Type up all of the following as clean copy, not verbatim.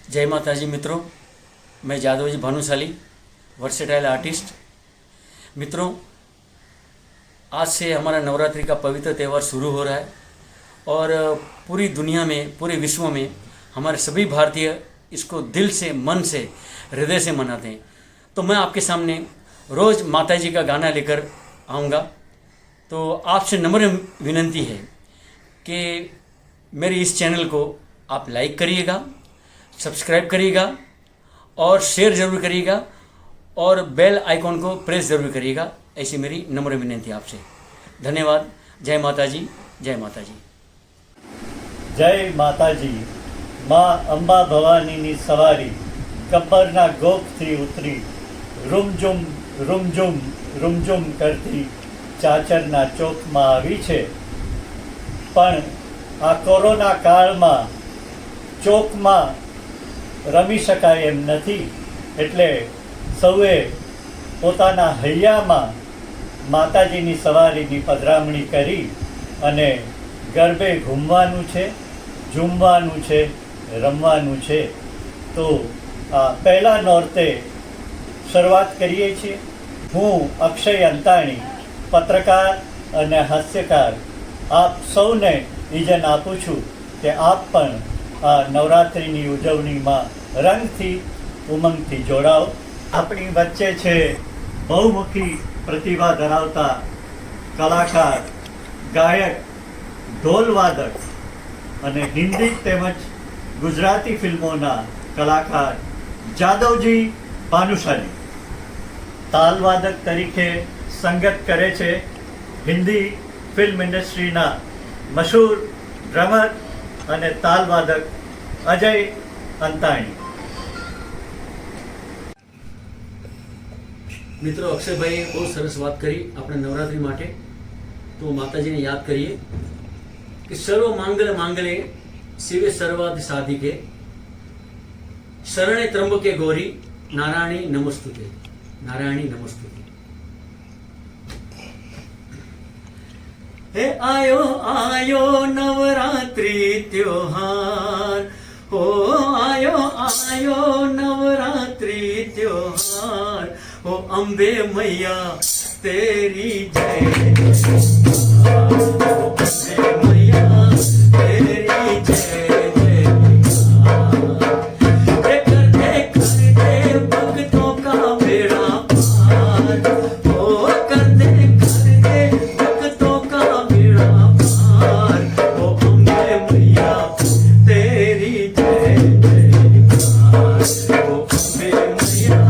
जय माता जी मित्रों, मैं जादव जी भानुशाली, वर्सेटाइल आर्टिस्ट। मित्रों, आज से हमारा नवरात्रि का पवित्र त्यौहार शुरू हो रहा है और पूरी दुनिया में, पूरे विश्व में हमारे सभी भारतीय इसको दिल से, मन से, हृदय से मनाते हैं। तो मैं आपके सामने रोज़ माता जी का गाना लेकर आऊँगा। तो आपसे नम्र विनंती है कि मेरे इस चैनल को आप लाइक करिएगा, सब्सक्राइब करिएगा और शेयर ज़रूर करिएगा और बेल आइकॉन को प्रेस ज़रूर करिएगा। ऐसी मेरी नम्र विनंती आपसे। धन्यवाद। जय माता जी, जय माता जी। जय माताजी। माँ અંબા ભવાનીની સવારી કબ્બરના ગોખથી ઉતરી, રૂમઝુમ રૂમઝુમ રૂમઝુમ કરતી ચાચરના ચોકમાં આવી છે. પણ આ કોરોના કાળમાં ચોકમાં રમી શકાય એમ નથી, એટલે સૌએ પોતાના હૈયામાં માતાજીની સવારીની પધરામણી કરી અને ગરબે ઘૂમવાનું છે, ઝૂમવાનું છે, રમવાનું છે. તો આ પહેલા નોરતે શરૂઆત કરીએ છીએ. હું અક્ષય અંતાણી, પત્રકાર અને હાસ્યકાર, આપ સૌને ઇજન આપું છું કે આપ પણ આ નવરાત્રિની ઉજવણીમાં રંગથી, ઉમંગથી જોડાઓ. આપણી વચ્ચે છે બહુમુખી પ્રતિભા ધરાવતા કલાકાર, ગાયક, ઢોલવાદક અને હિન્દી તેમજ ગુજરાતી ફિલ્મોના કલાકાર જાદવજી ભાનુશાલી. તાલવાદક તરીકે સંગત કરે છે હિન્દી ફિલ્મ ઇન્ડસ્ટ્રીના મશહૂર ડ્રમર અને તાલવાદક અજય અંતાણી. મિત્રો, અક્ષયભાઈએ બહુ સરસ વાત કરી આપણે નવરાત્રિ માટે. તો માતાજીને યાદ કરીએ કે સર્વ માંગલ માંગલે શિવે સર્વાધિ સાધિકે, શરણે ત્રંબકે ગૌરી, નારાયણી નમસ્તુતે, નારાયણી નમસ્તુતે. હે આયો આયો નવરાત્રિ ત્યોહાર, હો આયો આયો નવરાત્રિ ત્યોહાર, हो अम्बे मैया तेरी जय, अम्बे मैया तेरी जय जय। कर दे भक्तों का बेड़ा पार, हो कर दे भक्तों का बेड़ा पार, हो अम्बे मैया तेरी जय जयकार, हो अम्बे मैया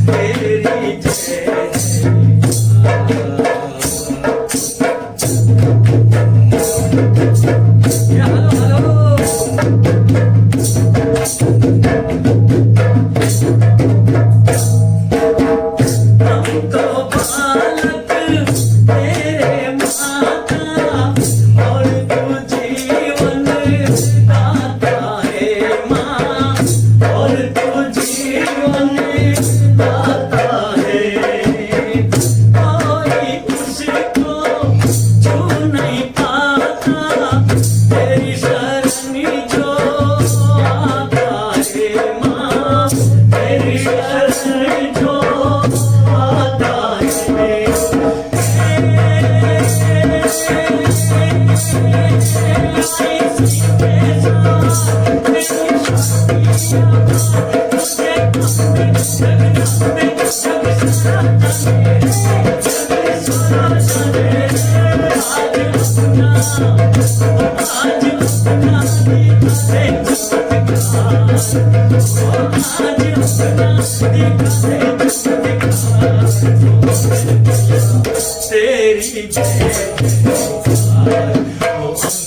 तेरी तेरी जय ओ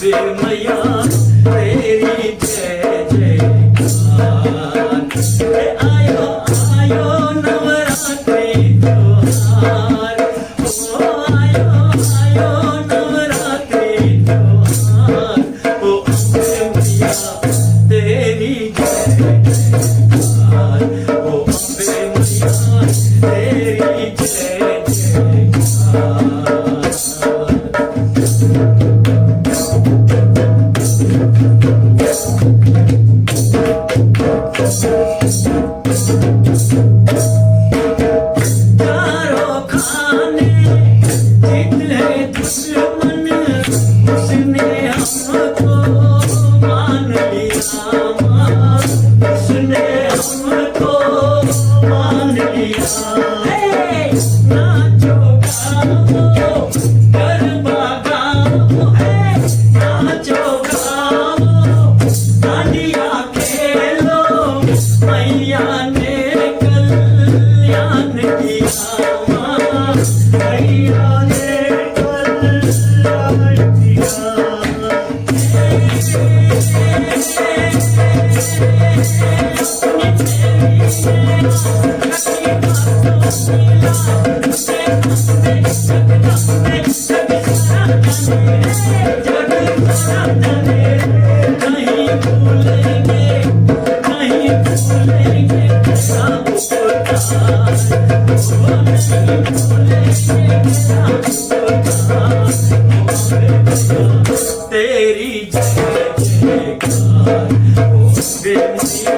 अम्बे मैया तेरी जय जयकार। आयो आयो नवरात्रि त्योहार, ओ आयो आयो नवरात्रि त्योहार, ओ अम्बे मैया तेरी जय जयकार, ओ अम्बे मैया तेरी जय जयकार। तारो खाने जितने दुश्मन उसने हमको मान लिया माँ, उसने हमको मान लिया। हे, नाचो गाओ गरबा गाओ, हे, नाचो गाओ डांडिया खेलो, मैया ने कल्याण किया माँ, मैया ने कल्याण किया। नहीं भूलेंगे, नहीं भूलेंगे तेरा उपकार, वो नहीं भूलेंगे तेरा उपकार। तेरी जय जयकार, ओ बेनती